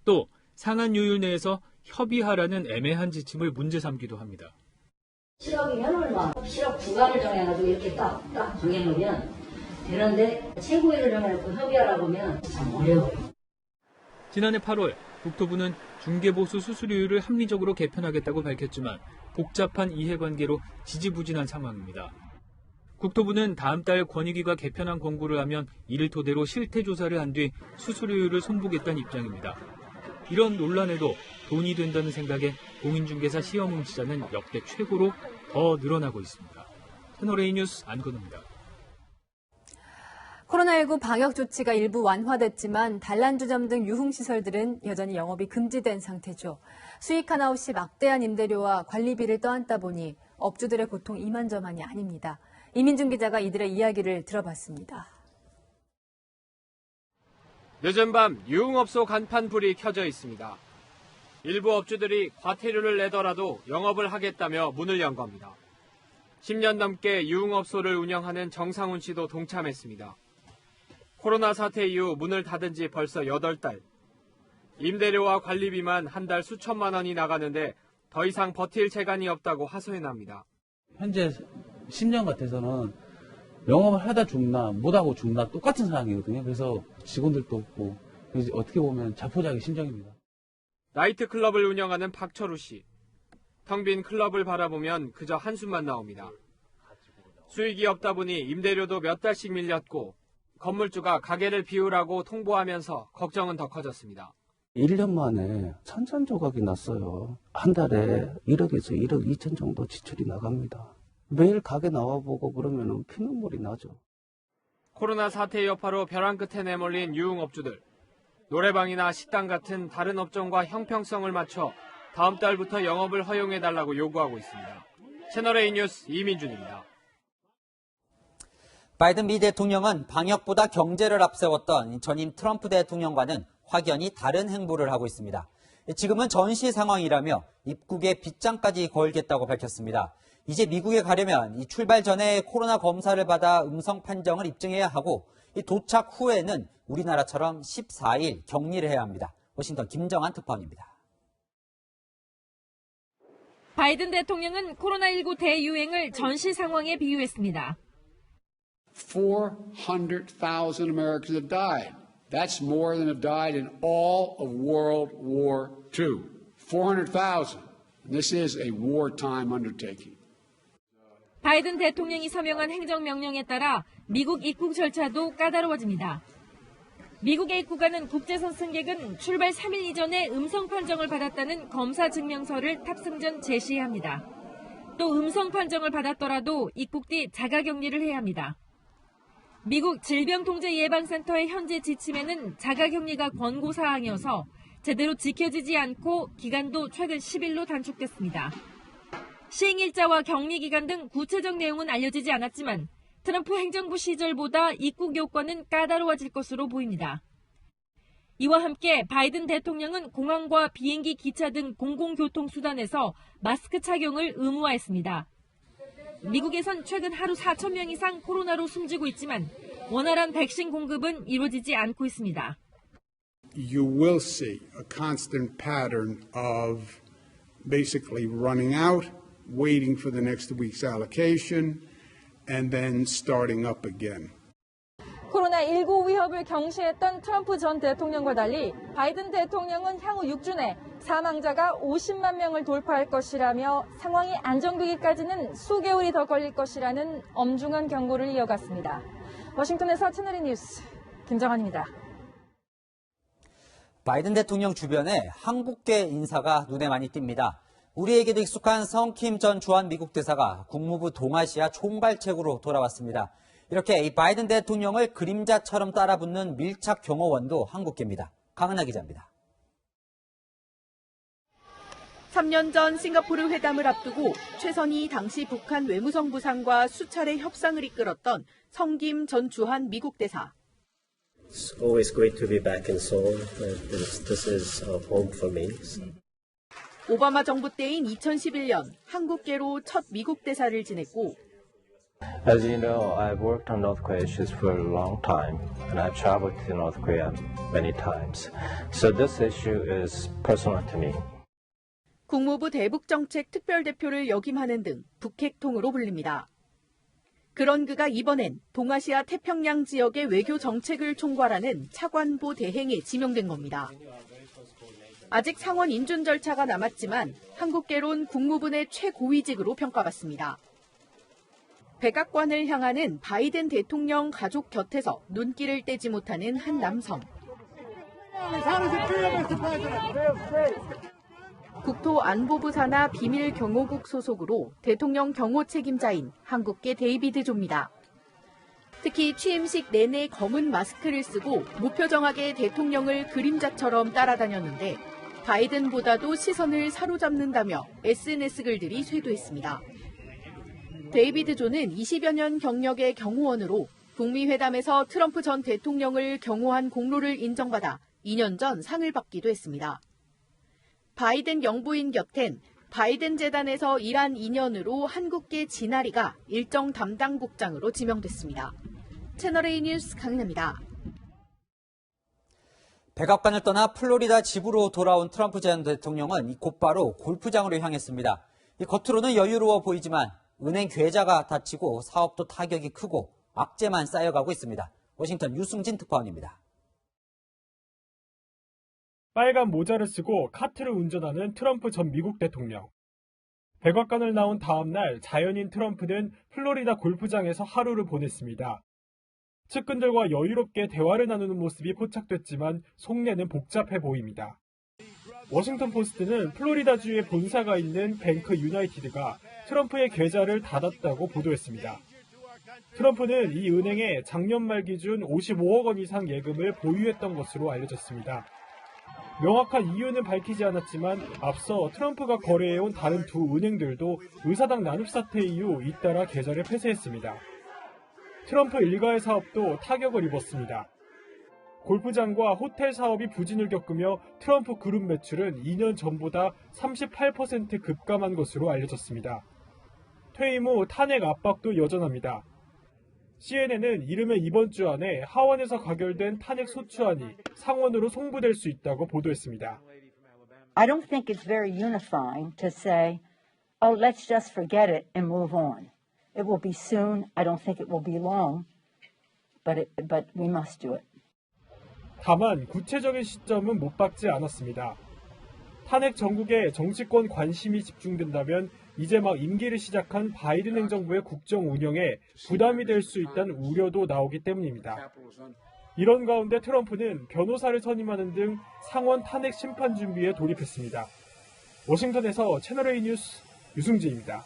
또 상한요율 내에서 협의하라는 애매한 지침을 문제 삼기도 합니다. 실업이면 얼마? 실업 구간을 정해가지고 이렇게 딱 정해놓으면 되는데 최고위를 정해놓고 협의하라고 하면 참 어려워요. 지난해 8월 국토부는 중개보수 수수료율을 합리적으로 개편하겠다고 밝혔지만 복잡한 이해관계로 지지부진한 상황입니다. 국토부는 다음 달 권익위가 개편안 권고를 하면 이를 토대로 실태조사를 한 뒤 수수료율을 손보겠다는 입장입니다. 이런 논란에도 돈이 된다는 생각에 공인중개사 시험 응시자는 역대 최고로 더 늘어나고 있습니다. 채널A 뉴스 안건우입니다. 코로나19 방역 조치가 일부 완화됐지만 단란주점 등 유흥시설들은 여전히 영업이 금지된 상태죠. 수익 하나 없이 막대한 임대료와 관리비를 떠안다 보니 업주들의 고통 이만저만이 아닙니다. 이민준 기자가 이들의 이야기를 들어봤습니다. 늦은 밤 유흥업소 간판불이 켜져 있습니다. 일부 업주들이 과태료를 내더라도 영업을 하겠다며 문을 연 겁니다. 10년 넘게 유흥업소를 운영하는 정상훈 씨도 동참했습니다. 코로나 사태 이후 문을 닫은 지 벌써 8달. 임대료와 관리비만 한 달 수천만 원이 나가는데 더 이상 버틸 재간이 없다고 하소연합니다. 현재 10년 같아서는 영업을 하다 죽나 못하고 죽나 똑같은 상황이거든요. 그래서 직원들도 없고 어떻게 보면 자포자기 심정입니다. 나이트클럽을 운영하는 박철우 씨. 텅 빈 클럽을 바라보면 그저 한숨만 나옵니다. 수익이 없다 보니 임대료도 몇 달씩 밀렸고 건물주가 가게를 비우라고 통보하면서 걱정은 더 커졌습니다. 1년 만에 산산조각이 났어요. 한 달에 1억에서 1억 2천 정도 지출이 나갑니다. 매일 가게 나와보고 그러면 피눈물이 나죠. 코로나 사태 여파로 벼랑 끝에 내몰린 유흥업주들. 노래방이나 식당 같은 다른 업종과 형평성을 맞춰 다음 달부터 영업을 허용해달라고 요구하고 있습니다. 채널A 뉴스 이민준입니다. 바이든 미 대통령은 방역보다 경제를 앞세웠던 전임 트럼프 대통령과는 확연히 다른 행보를 하고 있습니다. 지금은 전시 상황이라며 입국에 빗장까지 걸겠다고 밝혔습니다. 이제 미국에 가려면 출발 전에 코로나 검사를 받아 음성 판정을 입증해야 하고 도착 후에는 우리나라처럼 14일 격리를 해야 합니다. 워싱턴 김정한 특파원입니다. 바이든 대통령은 코로나19 대유행을 전시 상황에 비유했습니다. 400,000 Americans have died. That's more than have died in all of World War II. 400,000. This is a wartime undertaking. 바이든 대통령이 서명한 행정명령에 따라 미국 입국 절차도 까다로워집니다. 미국에 입국하는 국제선 승객은 출발 3일 이전에 음성 판정을 받았다는 검사 증명서를 탑승 전 제시해야 합니다. 또 음성 판정을 받았더라도 입국 뒤 자가격리를 해야 합니다. 미국 질병통제예방센터의 현재 지침에는 자가격리가 권고사항이어서 제대로 지켜지지 않고 기간도 최근 10일로 단축됐습니다. 시행일자와 격리기간 등 구체적 내용은 알려지지 않았지만 트럼프 행정부 시절보다 입국 요건은 까다로워질 것으로 보입니다. 이와 함께 바이든 대통령은 공항과 비행기, 기차 등 공공교통수단에서 마스크 착용을 의무화했습니다. 미국에선 최근 하루 4천 명 이상 코로나로 숨지고 있지만 원활한 백신 공급은 이루어지지 않고 있습니다. you will see a constant pattern of basically running out, waiting for the next week's allocation, and then starting up again. 코로나19 위협을 경시했던 트럼프 전 대통령과 달리 바이든 대통령은 향후 6주 내 사망자가 50만 명을 돌파할 것이라며 상황이 안정되기까지는 수개월이 더 걸릴 것이라는 엄중한 경고를 이어갔습니다. 워싱턴에서 채널A 뉴스 김정환입니다. 바이든 대통령 주변에 한국계 인사가 눈에 많이 띕니다. 우리에게도 익숙한 성킴 전 주한 미국 대사가 국무부 동아시아 총괄책으로 돌아왔습니다. 이렇게 이 바이든 대통령을 그림자처럼 따라붙는 밀착 경호원도 한국계입니다. 강은하 기자입니다. 3년 전 싱가포르 회담을 앞두고 최선희 당시 북한 외무성부상과 수차례 협상을 이끌었던 성김 전 주한 미국 대사. It's always great to be back in Seoul. This is home for me. 오바마 정부 때인 2011년 한국계로 첫 미국 대사를 지냈고 As you know, I've worked on North Korea issues for a long time, and I've traveled to North Korea many times. So this issue is personal to me. 국무부 대북정책 특별대표를 역임하는 등 북핵통으로 불립니다. 그런 그가 이번엔 동아시아 태평양 지역의 외교 정책을 총괄하는 차관보 대행에 지명된 겁니다. 아직 상원 인준 절차가 남았지만 한국계론 국무부 내 최고위직으로 평가받습니다. 백악관을 향하는 바이든 대통령 가족 곁에서 눈길을 떼지 못하는 한 남성. 국토안보부 산하 비밀경호국 소속으로 대통령 경호 책임자인 한국계 데이비드 조입니다. 특히 취임식 내내 검은 마스크를 쓰고 무표정하게 대통령을 그림자처럼 따라다녔는데 바이든보다도 시선을 사로잡는다며 SNS 글들이 쇄도했습니다. 데이비드 조는 20여 년 경력의 경호원으로 북미 회담에서 트럼프 전 대통령을 경호한 공로를 인정받아 2년 전 상을 받기도 했습니다. 바이든 영부인 곁엔 바이든 재단에서 일한 인연으로 한국계 진아리가 일정 담당 국장으로 지명됐습니다. 채널A 뉴스 강인아입니다. 백악관을 떠나 플로리다 집으로 돌아온 트럼프 전 대통령은 곧바로 골프장으로 향했습니다. 겉으로는 여유로워 보이지만 은행 계좌가 닫히고 사업도 타격이 크고 악재만 쌓여가고 있습니다. 워싱턴 유승진 특파원입니다. 빨간 모자를 쓰고 카트를 운전하는 트럼프 전 미국 대통령. 백악관을 나온 다음 날 자연인 트럼프는 플로리다 골프장에서 하루를 보냈습니다. 측근들과 여유롭게 대화를 나누는 모습이 포착됐지만 속내는 복잡해 보입니다. 워싱턴 포스트는 플로리다주에 본사가 있는 뱅크 유나이티드가 트럼프의 계좌를 닫았다고 보도했습니다. 트럼프는 이 은행에 작년 말 기준 55억 원 이상 예금을 보유했던 것으로 알려졌습니다. 명확한 이유는 밝히지 않았지만 앞서 트럼프가 거래해온 다른 두 은행들도 의사당 난입 사태 이후 잇따라 계좌를 폐쇄했습니다. 트럼프 일가의 사업도 타격을 입었습니다. 골프장과 호텔 사업이 부진을 겪으며 트럼프 그룹 매출은 2년 전보다 38% 급감한 것으로 알려졌습니다. 퇴임 후 탄핵 압박도 여전합니다. CNN은 이르면 이번 주 안에 하원에서 가결된 탄핵 소추안이 상원으로 송부될 수 있다고 보도했습니다. I don't think it's very unifying to say, oh, let's just forget it and move on. It will be soon. I don't think it will be long, but we must do it. 다만 구체적인 시점은 못 박지 않았습니다. 탄핵 전국에 정치권 관심이 집중된다면 이제 막 임기를 시작한 바이든 행정부의 국정 운영에 부담이 될 수 있다는 우려도 나오기 때문입니다. 이런 가운데 트럼프는 변호사를 선임하는 등 상원 탄핵 심판 준비에 돌입했습니다. 워싱턴에서 채널A 뉴스 유승진입니다.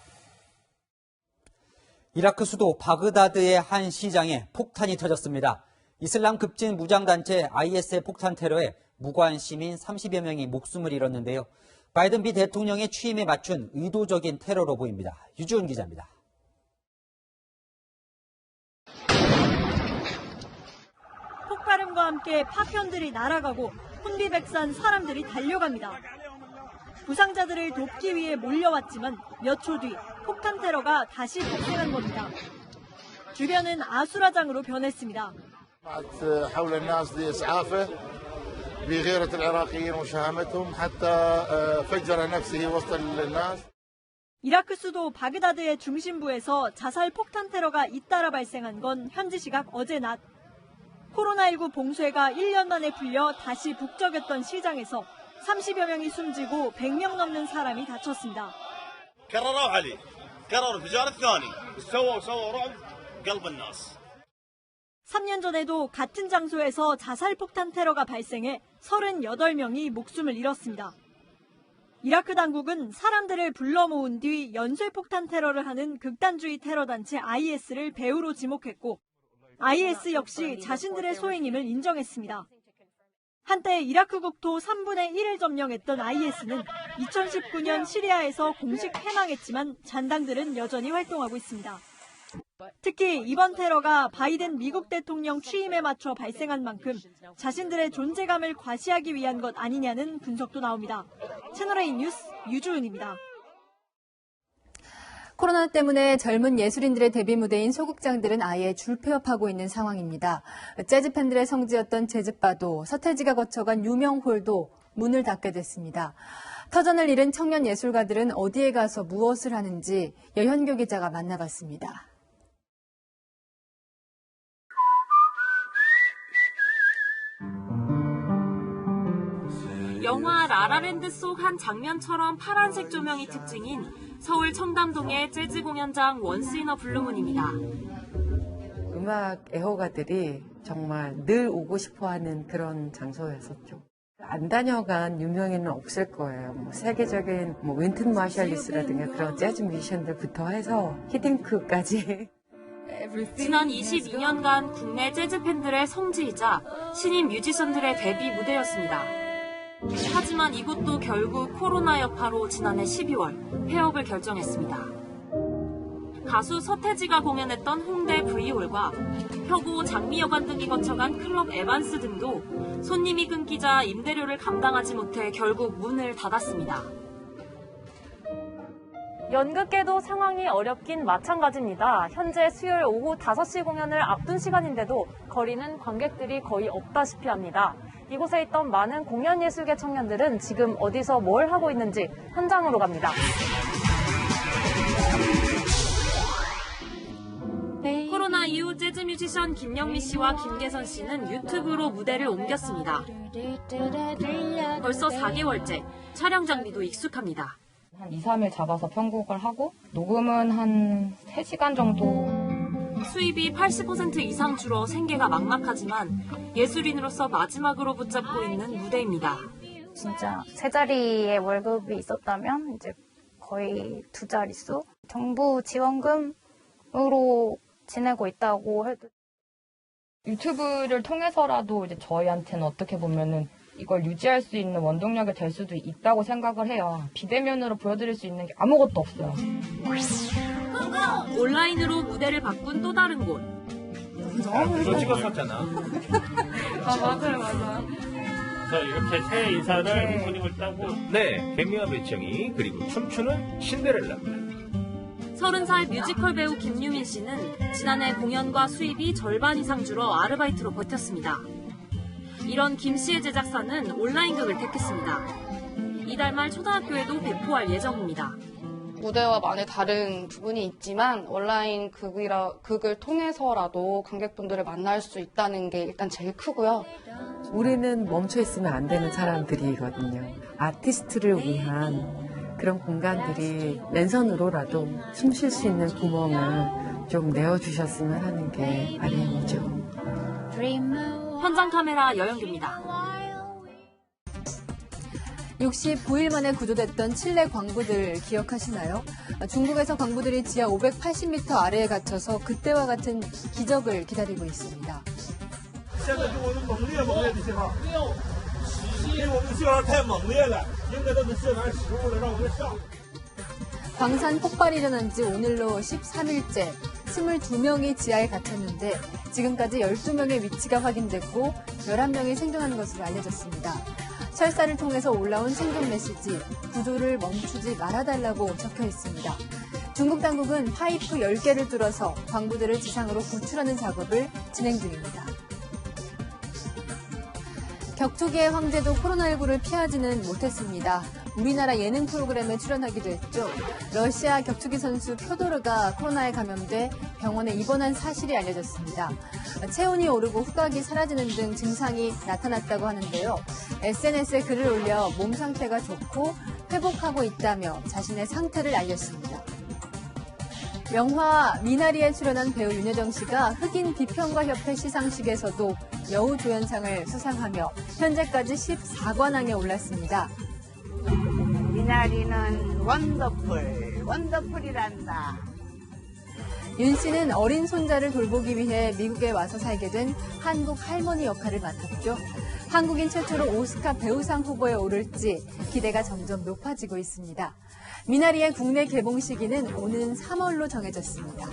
이라크 수도 바그다드의 한 시장에 폭탄이 터졌습니다. 이슬람 급진 무장단체 IS의 폭탄 테러에 무고한 시민 30여 명이 목숨을 잃었는데요. 바이든 미 대통령의 취임에 맞춘 의도적인 테러로 보입니다. 유주은 기자입니다. 폭발음과 함께 파편들이 날아가고 혼비백산 사람들이 달려갑니다. 부상자들을 돕기 위해 몰려왔지만 몇 초 뒤 폭탄 테러가 다시 발생한 겁니다. 주변은 아수라장으로 변했습니다. بغيرة العراقيين وشهامتهم حتى فجر نفسه وسط الناس. 이라크 수도 바그다드의 중심부에서 자살 폭탄 테러가 잇따라 발생한 건 현지 시각 어제 낮. 코로나19 봉쇄가 1년 만에 풀려 다시 북적였던 시장에서 30여 명이 숨지고 100명 넘는 사람이 다쳤습니다. 3년 전에도 같은 장소에서 자살 폭탄 테러가 발생해 38명이 목숨을 잃었습니다. 이라크 당국은 사람들을 불러 모은 뒤 연쇄 폭탄 테러를 하는 극단주의 테러 단체 IS를 배후로 지목했고 IS 역시 자신들의 소행임을 인정했습니다. 한때 이라크 국토 3분의 1을 점령했던 IS는 2019년 시리아에서 공식 패망했지만 잔당들은 여전히 활동하고 있습니다. 특히 이번 테러가 바이든 미국 대통령 취임에 맞춰 발생한 만큼 자신들의 존재감을 과시하기 위한 것 아니냐는 분석도 나옵니다. 채널A 뉴스 유주은입니다. 코로나 때문에 젊은 예술인들의 데뷔 무대인 소극장들은 아예 줄폐업하고 있는 상황입니다. 재즈 팬들의 성지였던 재즈바도 서태지가 거쳐간 유명홀도 문을 닫게 됐습니다. 터전을 잃은 청년 예술가들은 어디에 가서 무엇을 하는지 여현교 기자가 만나봤습니다. 영화 라라랜드 속 한 장면처럼 파란색 조명이 특징인 서울 청담동의 재즈 공연장 원스 인 어 블루문입니다. 음악 애호가들이 정말 늘 오고 싶어하는 그런 장소였었죠. 안 다녀간 유명인은 없을 거예요. 세계적인 윈튼 마샬리스라든가 그런 재즈 뮤지션들부터 해서 히딩크까지. 지난 22년간 국내 재즈 팬들의 성지이자 신인 뮤지션들의 데뷔 무대였습니다. 하지만 이곳도 결국 코로나 여파로 지난해 12월 폐업을 결정했습니다. 가수 서태지가 공연했던 홍대 V홀과 혁오 장미여관 등이 거쳐간 클럽 에반스 등도 손님이 끊기자 임대료를 감당하지 못해 결국 문을 닫았습니다. 연극계도 상황이 어렵긴 마찬가지입니다. 현재 수요일 오후 5시 공연을 앞둔 시간인데도 거리는 관객들이 거의 없다시피 합니다. 이곳에 있던 많은 공연예술계 청년들은 지금 어디서 뭘 하고 있는지 현장으로 갑니다. 코로나 이후 재즈 뮤지션 김영미 씨와 김계선 씨는 유튜브로 무대를 옮겼습니다. 벌써 4개월째 촬영 장비도 익숙합니다. 한 2, 3일 잡아서 편곡을 하고 녹음은 한 3시간 정도. 수입이 80% 이상 줄어 생계가 막막하지만 예술인으로서 마지막으로 붙잡고 있는 무대입니다. 진짜 세 자리의 월급이 있었다면 이제 거의 2자릿수 정부 지원금으로 지내고 있다고 해도 유튜브를 통해서라도 이제 저희한테는 어떻게 보면은 이걸 유지할 수 있는 원동력이 될 수도 있다고 생각을 해요. 비대면으로 보여드릴 수 있는 게 아무것도 없어요. 온라인으로 무대를 바꾼 또 다른 곳. 그거 찍었었잖아. 맞아요. 자, 이렇게 새 인사를 부모님을 따고 네, 개미와 배청이 그리고 춤추는 신데렐라입니다. 30살 뮤지컬 배우 김유민 씨는 지난해 공연과 수입이 절반 이상 줄어 아르바이트로 버텼습니다. 이런 김 씨의 제작사는 온라인극을 택했습니다. 이달 말 초등학교에도 배포할 예정입니다. 무대와 많이 다른 부분이 있지만 온라인 극을 통해서라도 관객분들을 만날 수 있다는 게 일단 제일 크고요. 우리는 멈춰 있으면 안 되는 사람들이거든요. 아티스트를 위한 그런 공간들이 랜선으로라도 숨 쉴 수 있는 구멍을 좀 내어주셨으면 하는 게 바람이죠. 현장 카메라 여영규입니다. 69일 만에 구조됐던 칠레 광부들 기억하시나요? 중국에서 광부들이 지하 580m 아래에 갇혀서 그때와 같은 기적을 기다리고 있습니다. 광산 폭발이 일어난 지 오늘로 13일째 22명이 지하에 갇혔는데 지금까지 12명의 위치가 확인됐고 11명이 생존하는 것으로 알려졌습니다. 철사를 통해서 올라온 생존 메시지, 구조를 멈추지 말아달라고 적혀 있습니다. 중국 당국은 파이프 10개를 뚫어서 광부들을 지상으로 구출하는 작업을 진행 중입니다. 격투기의 황제도 코로나19를 피하지는 못했습니다. 우리나라 예능 프로그램에 출연하기도 했죠. 러시아 격투기 선수 표도르가 코로나에 감염돼 병원에 입원한 사실이 알려졌습니다. 체온이 오르고 후각이 사라지는 등 증상이 나타났다고 하는데요. SNS에 글을 올려 몸 상태가 좋고 회복하고 있다며 자신의 상태를 알렸습니다. 영화 미나리에 출연한 배우 윤여정 씨가 흑인 비평가협회 시상식에서도 여우조연상을 수상하며 현재까지 14관왕에 올랐습니다. 미나리는 원더풀이란다. 윤 씨는 어린 손자를 돌보기 위해 미국에 와서 살게 된 한국 할머니 역할을 맡았죠. 한국인 최초로 오스카 배우상 후보에 오를지 기대가 점점 높아지고 있습니다. 미나리의 국내 개봉 시기는 오는 3월로 정해졌습니다.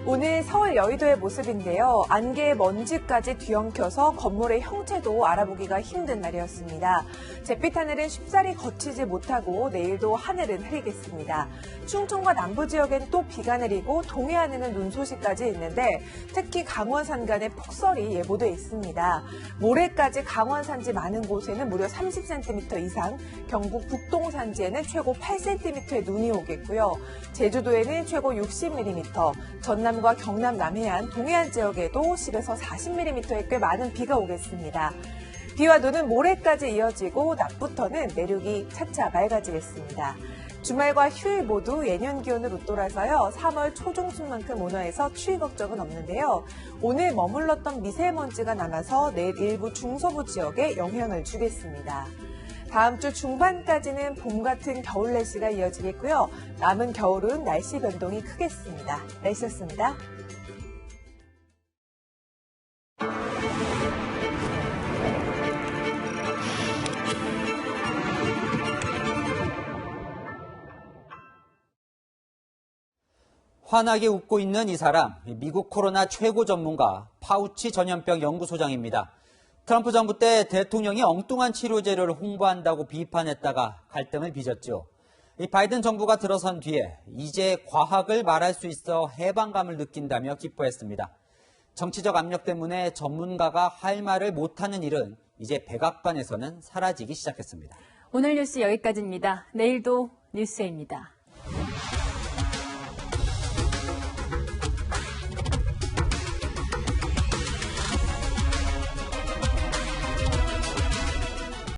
오늘 서울 여의도의 모습인데요. 안개에 먼지까지 뒤엉켜서 건물의 형태도 알아보기가 힘든 날이었습니다. 잿빛 하늘은 쉽사리 거치지 못하고 내일도 하늘은 흐리겠습니다. 충청과 남부 지역엔 또 비가 내리고 동해안에는 눈 소식까지 있는데 특히 강원 산간에 폭설이 예보돼 있습니다. 모레까지 강원 산지 많은 곳에는 무려 30cm 이상, 경북 북동 산지에는 최고 8cm의 눈이 오겠고요. 제주도에는 최고 60mm, 전남과 경남 남해안, 동해안 지역에도 10에서 40mm의 꽤 많은 비가 오겠습니다. 비와 눈은 모레까지 이어지고 낮부터는 내륙이 차차 맑아지겠습니다. 주말과 휴일 모두 예년 기온을 웃돌아서요. 3월 초중순만큼 온화해서 추위 걱정은 없는데요. 오늘 머물렀던 미세먼지가 남아서 내일 일부 중서부 지역에 영향을 주겠습니다. 다음 주 중반까지는 봄 같은 겨울 날씨가 이어지겠고요. 남은 겨울은 날씨 변동이 크겠습니다. 날씨였습니다. 환하게 웃고 있는 이 사람, 미국 코로나 최고 전문가 파우치 전염병 연구소장입니다. 트럼프 정부 때 대통령이 엉뚱한 치료제를 홍보한다고 비판했다가 갈등을 빚었죠. 이 바이든 정부가 들어선 뒤에 이제 과학을 말할 수 있어 해방감을 느낀다며 기뻐했습니다. 정치적 압력 때문에 전문가가 할 말을 못하는 일은 이제 백악관에서는 사라지기 시작했습니다. 오늘 뉴스 여기까지입니다. 내일도 뉴스입니다.